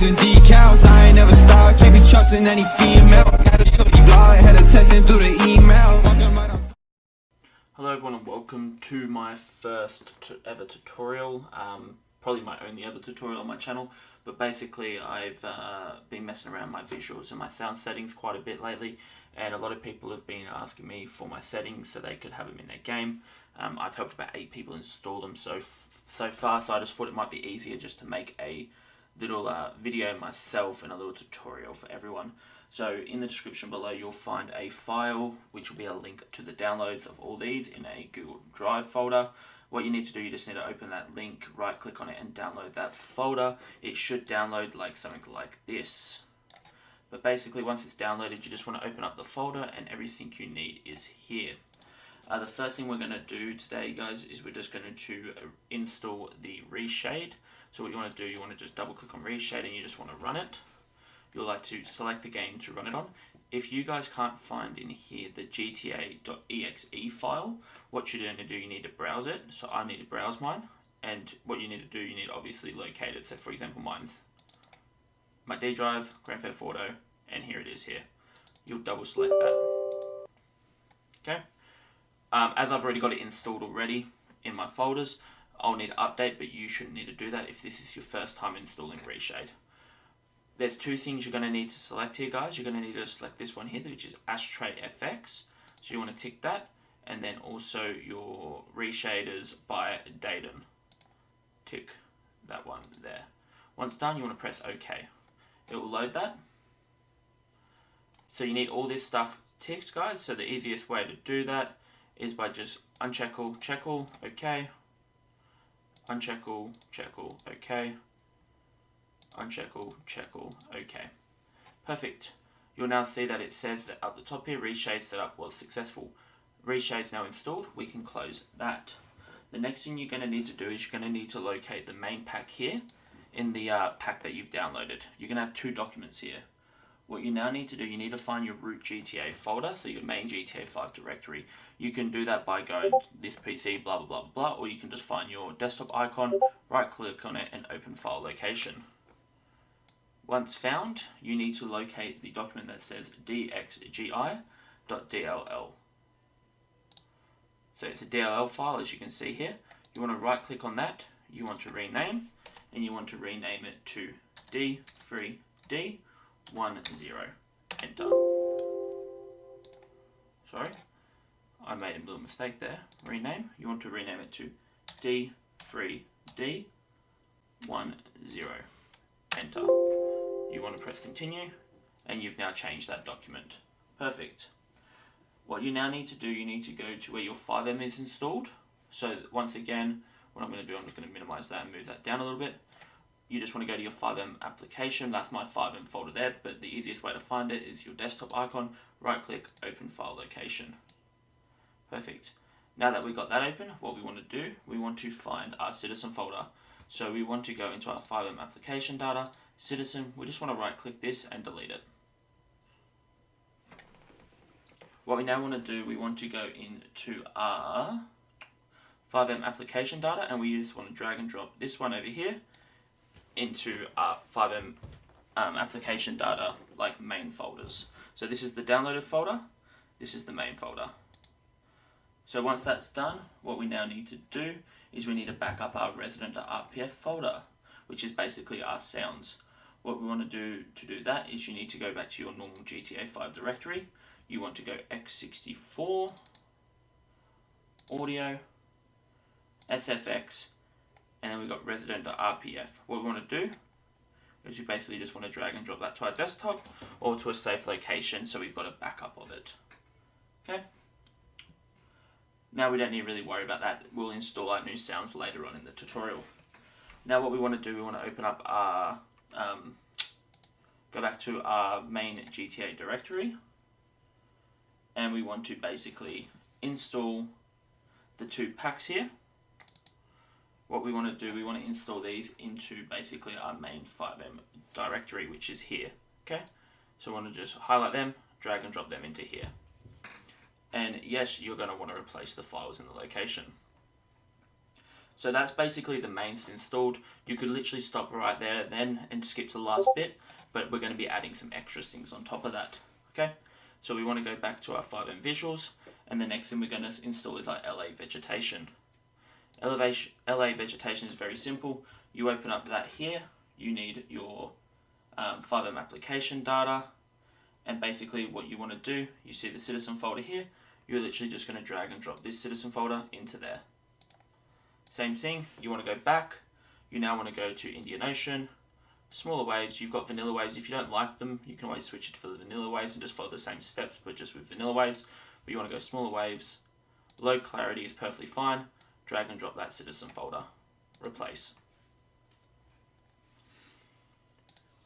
and decals. I ain't never stopped, can't be trusting any female. Got a shorty blog, had her texting through the email. Hello everyone and welcome to my first ever tutorial, probably my only ever tutorial on my channel, but basically I've been messing around my visuals and my sound settings quite a bit lately, and a lot of people have been asking me for my settings so they could have them in their game. I've helped about 8 people install them so far, so I just thought it might be easier just to make a little video myself and a little tutorial for everyone. So in the description below you'll find a file which will be a link to the downloads of all these in a Google Drive folder. What you need to do, you just need to open that link, right click on it and download that folder. It should download like something like this. But basically once it's downloaded you just want to open up the folder and everything you need is here. The first thing we're going to do today guys is we're just going to install the Reshade. So what you want to do, you want to just double click on Reshade and you just want to run it. You'll like to select the game to run it on. If you guys can't find in here the gta.exe file, what you're going to do, you need to browse it. So I need to browse mine, and what you need to do, you need to obviously locate it. So for example, mine's my D drive, Grand Theft Auto, and here it is here. You'll double select that. Okay. As I've already got it installed already in my folders, I'll need to update, but you shouldn't need to do that if this is your first time installing Reshade. There's 2 things you're going to need to select here, guys. You're going to need to select this one here, which is Ashtray FX. So you want to tick that, and then also your reshaders by datum. Tick that one there. Once done, you want to press OK. It will load that. So you need all this stuff ticked, guys. So the easiest way to do that is by just uncheck all, check all, OK. Uncheck all, check all, OK. Uncheck all, check all, OK. Perfect. You'll now see that it says that at the top here, Reshade setup was successful. Reshade's now installed. We can close that. The next thing you're going to need to do is you're going to need to locate the main pack here in the pack that you've downloaded. You're going to have 2 documents here. What you now need to do, you need to find your root GTA folder, so your main GTA 5 directory. You can do that by going to this PC, blah, blah, blah, blah, or you can just find your desktop icon, right click on it and open file location. Once found, you need to locate the document that says dxgi.dll. So it's a DLL file, as you can see here. You want to right click on that, you want to rename, and you want to rename it to D3D10. Enter. Sorry, I made a little mistake there. Rename, you want to rename it to D3D10. Enter. You want to press continue, and you've now changed that document. Perfect. What you now need to do, you need to go to where your FiveM is installed. So once again, what I'm going to do, I'm just going to minimize that and move that down a little bit. You just want to go to your FiveM application. That's my FiveM folder there, but the easiest way to find it is your desktop icon, right click, open file location. Perfect. Now that we've got that open, what we want to do, we want to find our citizen folder. So we want to go into our FiveM application data, citizen, we just want to right click this and delete it. What we now want to do, we want to go into our FiveM application data and we just want to drag and drop this one over here into our FiveM application data, like main folders. So this is the downloaded folder, this is the main folder. So once that's done, what we now need to do is we need to back up our resident.rpf folder, which is basically our sounds. What we want to do that is you need to go back to your normal GTA 5 directory. You want to go x64, audio, sfx, and then we've got resident.rpf. What we want to do is we basically just want to drag and drop that to our desktop or to a safe location so we've got a backup of it. Okay. Now we don't need to really worry about that. We'll install our new sounds later on in the tutorial. Now what we want to do, we want to open up our, go back to our main GTA directory. And we want to basically install the 2 packs here. What we want to do, we want to install these into basically our main FiveM directory, which is here. Okay, so I want to just highlight them, drag and drop them into here. And yes, you're going to want to replace the files in the location. So that's basically the main installed. You could literally stop right there then and skip to the last bit, but we're going to be adding some extra things on top of that. Okay, so we want to go back to our FiveM visuals, and the next thing we're going to install is our LA Vegetation. LA Vegetation is very simple. You open up that here, you need your FiveM application data, and basically what you want to do, you see the citizen folder here, you're literally just going to drag and drop this citizen folder into there. Same thing, you want to go back, you now want to go to Indian Ocean, smaller waves, you've got vanilla waves. If you don't like them, you can always switch it for the vanilla waves and just follow the same steps, but just with vanilla waves. But you want to go smaller waves, low clarity is perfectly fine, drag and drop that citizen folder, replace.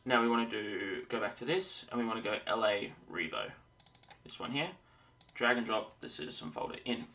Now we want to go back to this, and we want to go LA Revo. This one here, drag and drop the citizen folder in.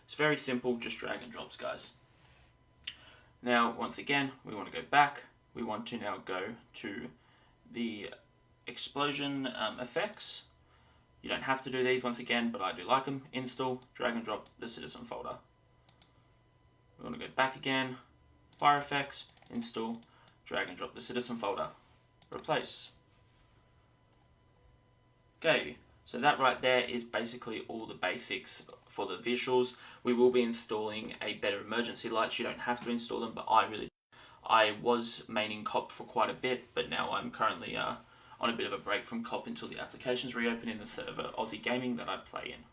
It's very simple, just drag and drops, guys. Now, once again, we want to go back. We want to now go to the explosion effects. You don't have to do these once again, but I do like them. Install, drag and drop the citizen folder. We want to go back again, fire effects, install, drag and drop the citizen folder, replace. Okay, so that right there is basically all the basics for the visuals. We will be installing a better emergency lights. You don't have to install them, but I was maining COP for quite a bit, but now I'm currently on a bit of a break from COP until the applications reopen in the server OzzyGaming that I play in.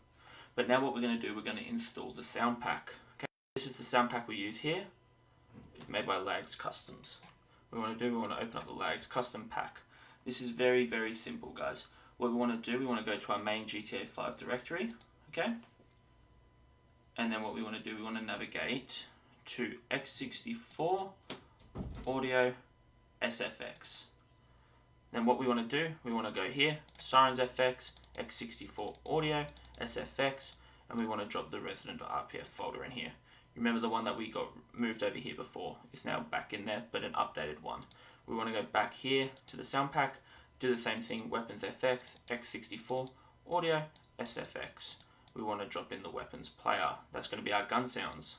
But now what we're going to do, we're going to install the sound pack. Okay, this is the sound pack we use here. It's made by Lags Customs. What we want to do, we want to open up the Lags Custom Pack. This is very, very simple, guys. What we want to do, we want to go to our main GTA 5 directory, okay? And then what we want to do, we want to navigate to x64 audio SFX. Then what we want to do, we want to go here, Sirens FX, x64 audio SFX, and we want to drop the resident.rpf folder in here. Remember the one that we got moved over here before is now back in there, but an updated one. We want to go back here to the sound pack, do the same thing, weapons FX, x64 audio SFX. We want to drop in the weapons player. That's going to be our gun sounds.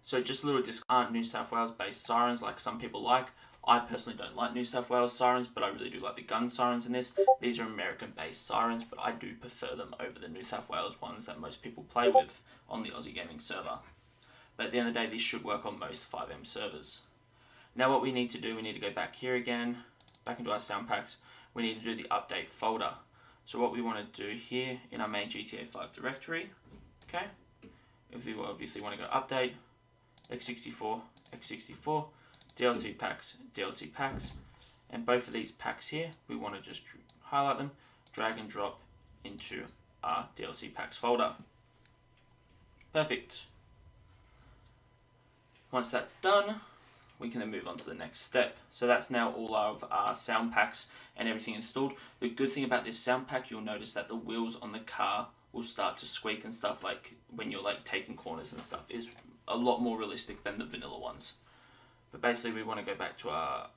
So just a little aren't New South Wales based sirens like some people like. I personally don't like New South Wales sirens, but I really do like the gun sirens in this. These are American based sirens, but I do prefer them over the New South Wales ones that most people play with on the OzzyGaming server. But at the end of the day, this should work on most FiveM servers. Now what we need to do, we need to go back here again, back into our sound packs. We need to do the update folder. So what we want to do here in our main GTA 5 directory, okay, if we obviously want to go update, x64, x64, DLC packs, and both of these packs here, we want to just highlight them, drag and drop into our DLC packs folder. Perfect. Once that's done, we can then move on to the next step. So that's now all of our sound packs and everything installed. The good thing about this sound pack, you'll notice that the wheels on the car will start to squeak and stuff, like when you're like taking corners and stuff. Is a lot more realistic than the vanilla ones. But basically we want to go back to our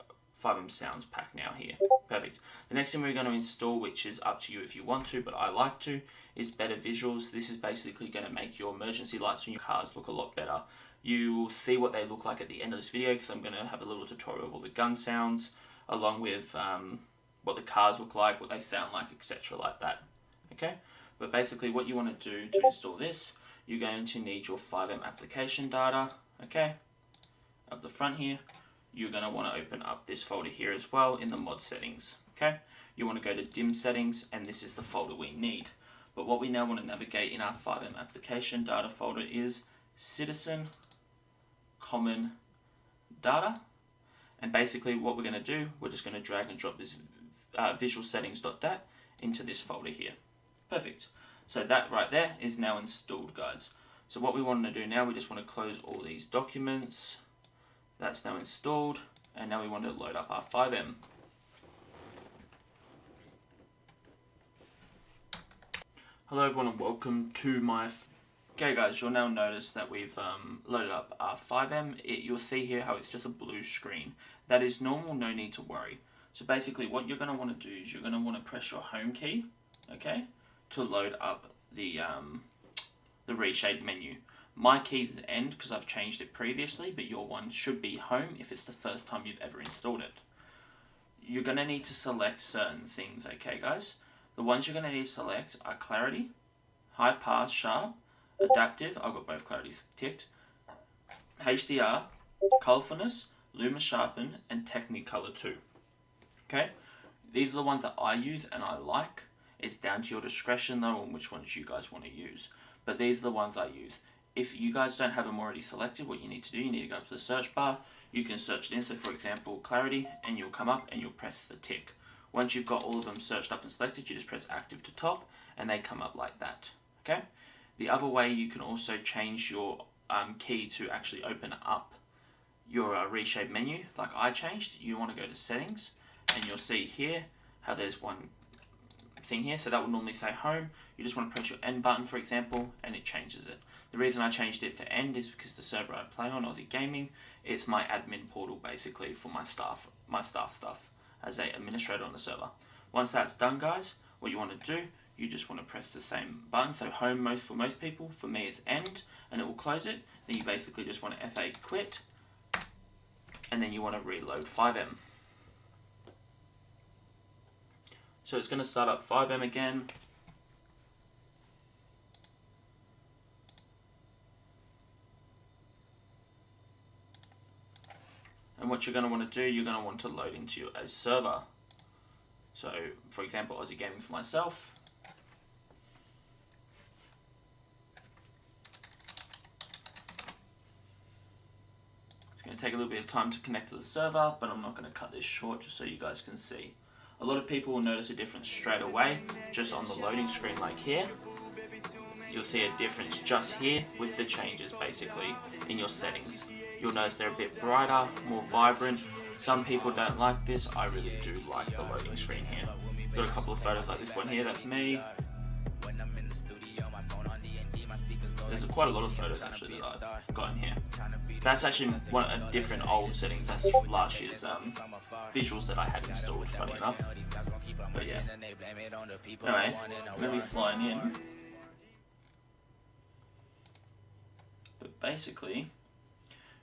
FiveM sounds pack now here. Perfect. The next thing we're going to install, which is up to you if you want to, but I like to, is better visuals. This is basically going to make your emergency lights on your cars look a lot better. You will see what they look like at the end of this video, because I'm going to have a little tutorial of all the gun sounds, along with what the cars look like, what they sound like, etc. like that. Okay? But basically what you want to do to install this, you're going to need your FiveM application data, okay? Up the front here, you're going to want to open up this folder here as well in the mod settings, okay? You want to go to dim settings, and this is the folder we need. But what we now want to navigate in our FiveM application data folder is citizen common data, and basically what we're going to do, we're just going to drag and drop this visual settings.dat into this folder here. Perfect. So that right there is now installed, guys. So what we want to do now, we just want to close all these documents. That's now installed, and now we want to load up our FiveM. Hello everyone and welcome to my... Okay guys, you'll now notice that we've loaded up our FiveM. You'll see here how it's just a blue screen. That is normal, no need to worry. So basically what you're going to want to do is you're going to want to press your home key, okay, to load up the Reshade menu. My key is end because I've changed it previously, but your one should be home if it's the first time you've ever installed it. You're going to need to select certain things, okay guys? The ones you're going to need to select are clarity, high pass, sharp, adaptive, I've got both clarities ticked, HDR, colorfulness, luma sharpen, and Technicolor 2. Okay? These are the ones that I use and I like. It's down to your discretion though on which ones you guys want to use. But these are the ones I use. If you guys don't have them already selected, what you need to do, you need to go to the search bar. You can search it in, so for example, clarity, and you'll come up and you'll press the tick. Once you've got all of them searched up and selected, you just press active to top, and they come up like that. Okay? The other way you can also change your key to actually open up your Reshade menu, like I changed. You want to go to settings, and you'll see here how there's one thing here, so that would normally say home. You just want to press your end button, for example, and it changes it. The reason I changed it for end is because the server I play on, OzzyGaming, it's my admin portal basically for my staff stuff as an administrator on the server. Once that's done, guys, what you want to do, you just want to press the same button. So home for most people, for me it's end, and it will close it. Then you basically just want to F8 quit, and then you want to reload FiveM. So it's going to start up FiveM again. And what you're going to want to do, you're going to want to load into a server. So, for example, OzzyGaming for myself. It's going to take a little bit of time to connect to the server, but I'm not going to cut this short just so you guys can see. A lot of people will notice a difference straight away, just on the loading screen like here. You'll see a difference just here with the changes basically in your settings. You'll notice they're a bit brighter, more vibrant. Some people don't like this. I really do like the loading screen here. Got a couple of photos like this one here, that's me. There's quite a lot of photos actually that I've got in here. That's actually a different old settings. That's last year's visuals that I had installed, funny enough. But yeah. Anyway, I'm going to be flying in. But basically,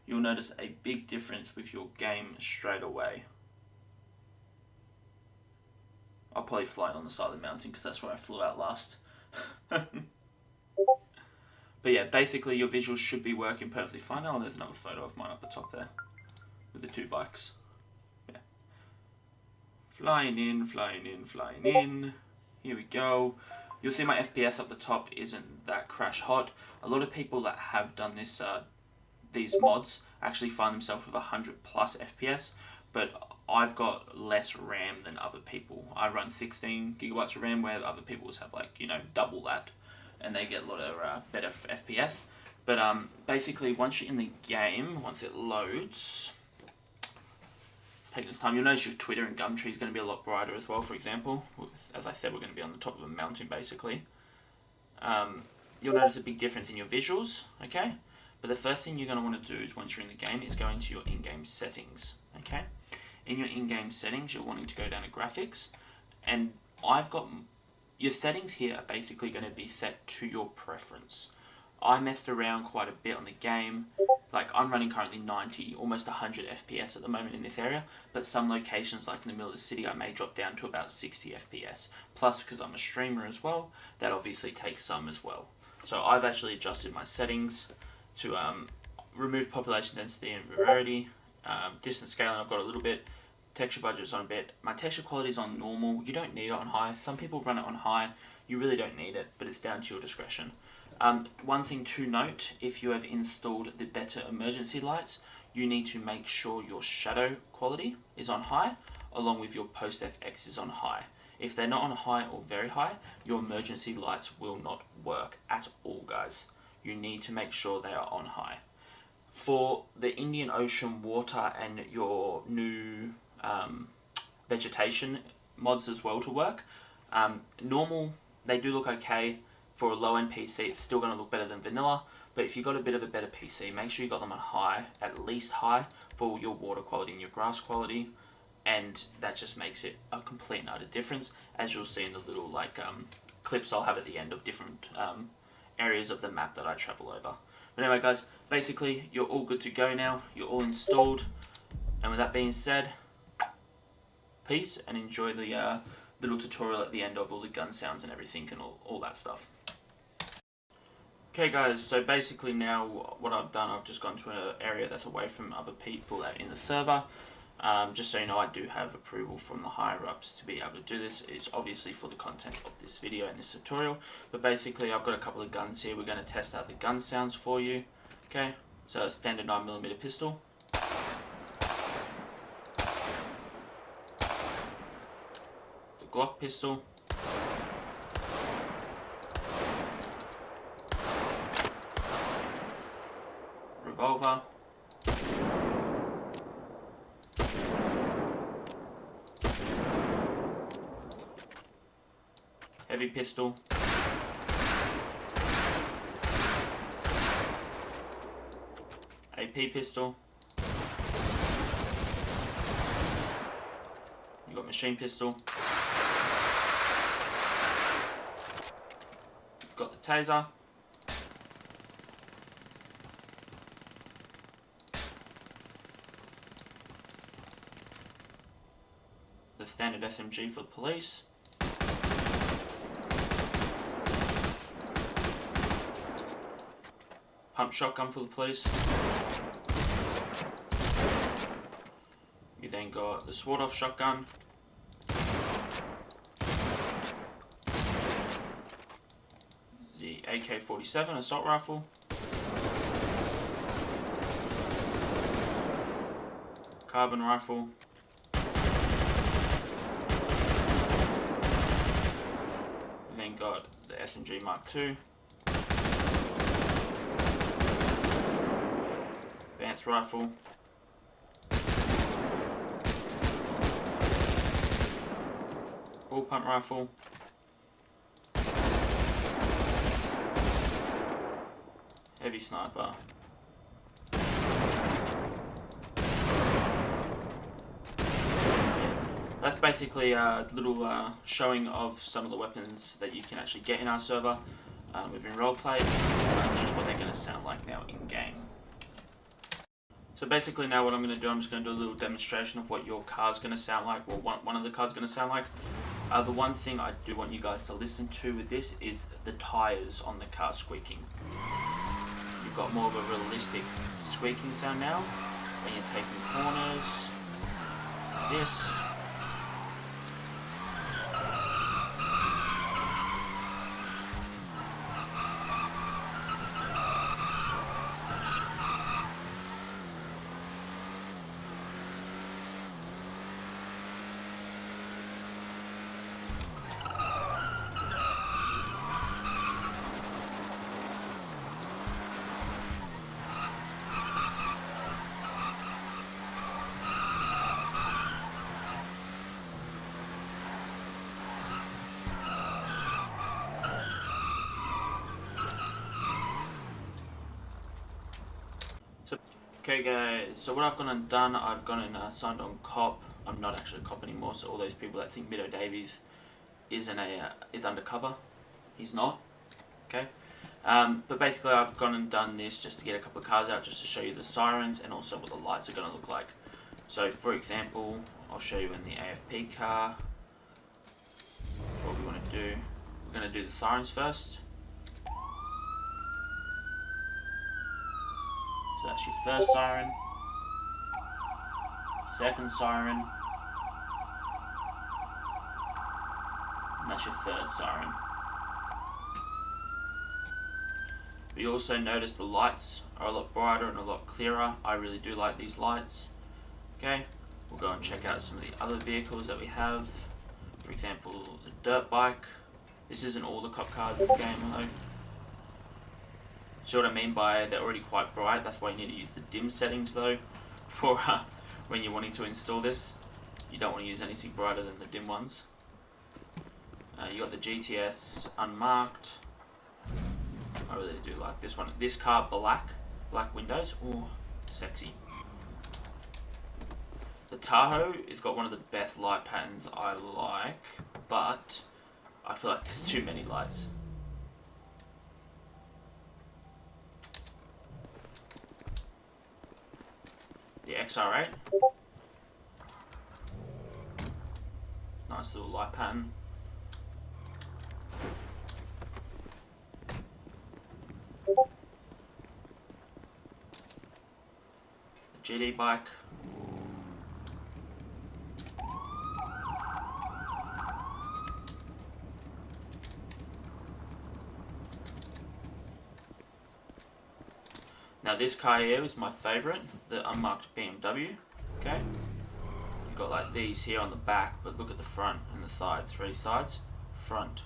you'll notice a big difference with your game straight away. I'll probably fly on the side of the mountain because that's where I flew out last. But yeah, basically your visuals should be working perfectly fine. Oh, there's another photo of mine up the top there with the two bikes. Yeah. Flying in, flying in, flying in. Here we go. You'll see my FPS up the top isn't that crash hot. A lot of people that have done this, these mods actually find themselves with 100 plus FPS, but I've got less RAM than other people. I run 16 gigabytes of RAM where other people have like, you know, double that, and they get a lot of better FPS. But basically once you're in the game, once it loads, it's taking its time. You'll notice your Twitter and Gumtree is going to be a lot brighter as well, for example. As I said, we're going to be on the top of a mountain basically. You'll notice a big difference in your visuals, okay? But the first thing you're going to want to do is once you're in the game is go into your in-game settings, okay? In your in-game settings, you're wanting to go down to graphics, and I've got your settings here are basically going to be set to your preference. I messed around quite a bit on the game. Like I'm running currently 90, almost 100 FPS at the moment in this area, but some locations like in the middle of the city I may drop down to about 60 FPS. Plus because I'm a streamer as well, that obviously takes some as well. So I've actually adjusted my settings to remove population density and rarity, distance scaling I've got a little bit, texture budget's on a bit, my texture quality is on normal. You don't need it on high. Some people run it on high, you really don't need it, but it's down to your discretion. One thing to note, if you have installed the better emergency lights, you need to make sure your shadow quality is on high, along with your post FX is on high. If they're not on high or very high, your emergency lights will not work at all, guys. You need to make sure they are on high. For the Indian Ocean water and your new vegetation mods as well to work, normal, they do look okay. For a low-end PC, it's still going to look better than vanilla, but if you've got a bit of a better PC, make sure you got them on high, at least high, for your water quality and your grass quality, and that just makes it a complete and utter difference, as you'll see in the little like clips I'll have at the end of different areas of the map that I travel over. But But anyway guys, basically you're all good to go now, you're all installed, and with that being said, peace and enjoy the little tutorial at the end of all the gun sounds and everything and all that stuff. Okay guys, so basically now what I've done, I've just gone to an area that's away from other people in the server. Just so you know, I do have approval from the higher ups to be able to do this. It's obviously for the content of this video and this tutorial, but basically I've got a couple of guns here. We're going to test out the gun sounds for you. Okay, so a standard 9mm pistol, the Glock pistol, revolver, heavy pistol, AP pistol, you got machine pistol, you've got the taser, the standard SMG for the police, pump shotgun for the police. You then got the sawed-off shotgun, the AK-47 assault rifle, carbon rifle, you then got the SMG Mark II, advanced rifle, bullpup rifle, heavy sniper, that's basically a little showing of some of the weapons that you can actually get in our server within roleplay, just what they're going to sound like now in game. So basically now what I'm going to do, I'm just going to do a little demonstration of what your car's going to sound like, or one of the cars going to sound like. The one thing I do want you guys to listen to with this is the tyres on the car squeaking. You've got more of a realistic squeaking sound now when you're taking corners, like this. Okay guys, so what I've gone and done, I've gone and signed on cop. I'm not actually a cop anymore, so all those people that think MIDDO Davies is undercover, he's not. Okay, but basically I've gone and done this just to get a couple of cars out, just to show you the sirens and also what the lights are going to look like. So for example, I'll show you in the AFP car what we want to do. We're going to do the sirens first. So that's your first siren, second siren, and that's your third siren. But you also notice the lights are a lot brighter and a lot clearer. I really do like these lights. Okay, we'll go and check out some of the other vehicles that we have. For example, the dirt bike. This isn't all the cop cars in the game though. See what I mean by they're already quite bright? That's why you need to use the dim settings though for when you're wanting to install this. You don't want to use anything brighter than the dim ones. You got the GTS Unmarked. I really do like this one. This car black windows. Ooh, sexy. The Tahoe has got one of the best light patterns I like, but I feel like there's too many lights. the XR8. Nice little light pattern. The GD bike. Now this car here is my favourite, the Unmarked Bmw. Okay, you've got like these here on the back, but look at the front and the side, 3 sides, front.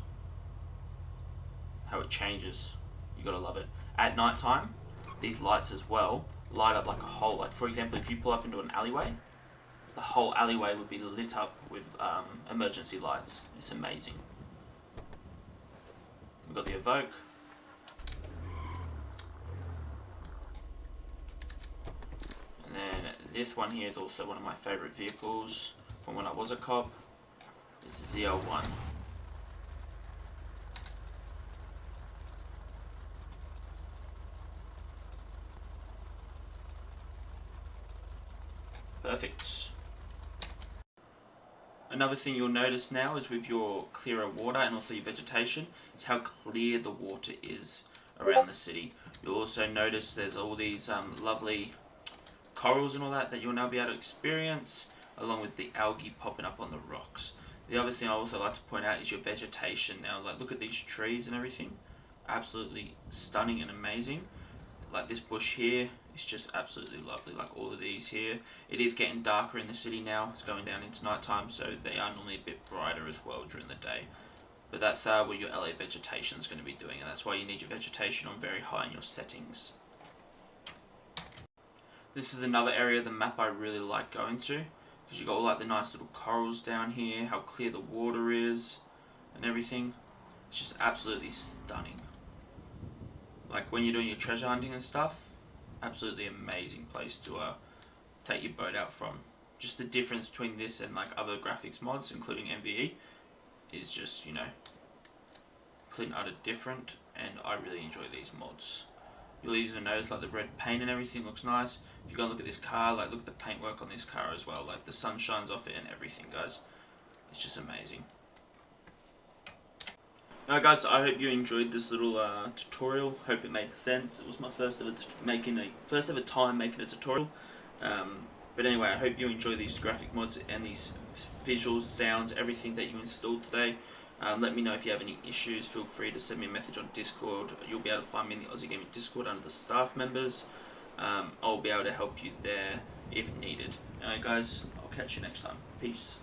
How it changes, you gotta love it. At night time, these lights as well light up like a whole. Like for example, if you pull up into an alleyway, the whole alleyway would be lit up with emergency lights. It's amazing. We've got the Evoque. This one here is also one of my favourite vehicles from when I was a cop. It's the ZL1. Perfect. Another thing you'll notice now is with your clearer water and also your vegetation is how clear the water is around the city. You'll also notice there's all these lovely corals and all that you'll now be able to experience, along with the algae popping up on the rocks. The other thing I also like to point out is your vegetation now. Like look at these trees and everything, absolutely stunning and amazing. Like this bush here is just absolutely lovely. Like all of these here, it is getting darker in the city now. It's going down into night time, so they are normally a bit brighter as well during the day. But that's what your LA vegetation is going to be doing, and that's why you need your vegetation on very high in your settings. This is another area of the map I really like going to, because you got all like the nice little corals down here, how clear the water is and everything. It's just absolutely stunning. Like when you're doing your treasure hunting and stuff, absolutely amazing place to take your boat out from. Just the difference between this and like other graphics mods, including MVE, is just, you know, completely utter different, and I really enjoy these mods. You'll even notice like the red paint and everything looks nice. If you go look at this car, like look at the paintwork on this car as well. Like the sun shines off it and everything, guys. It's just amazing. Now guys, I hope you enjoyed this little tutorial. Hope it made sense. It was my first ever time making a tutorial. But anyway, I hope you enjoy these graphic mods and these visuals, sounds, everything that you installed today. Let me know if you have any issues. Feel free to send me a message on Discord. You'll be able to find me in the OzzyGaming Discord under the staff members. I'll be able to help you there if needed. Alright guys, I'll catch you next time. Peace.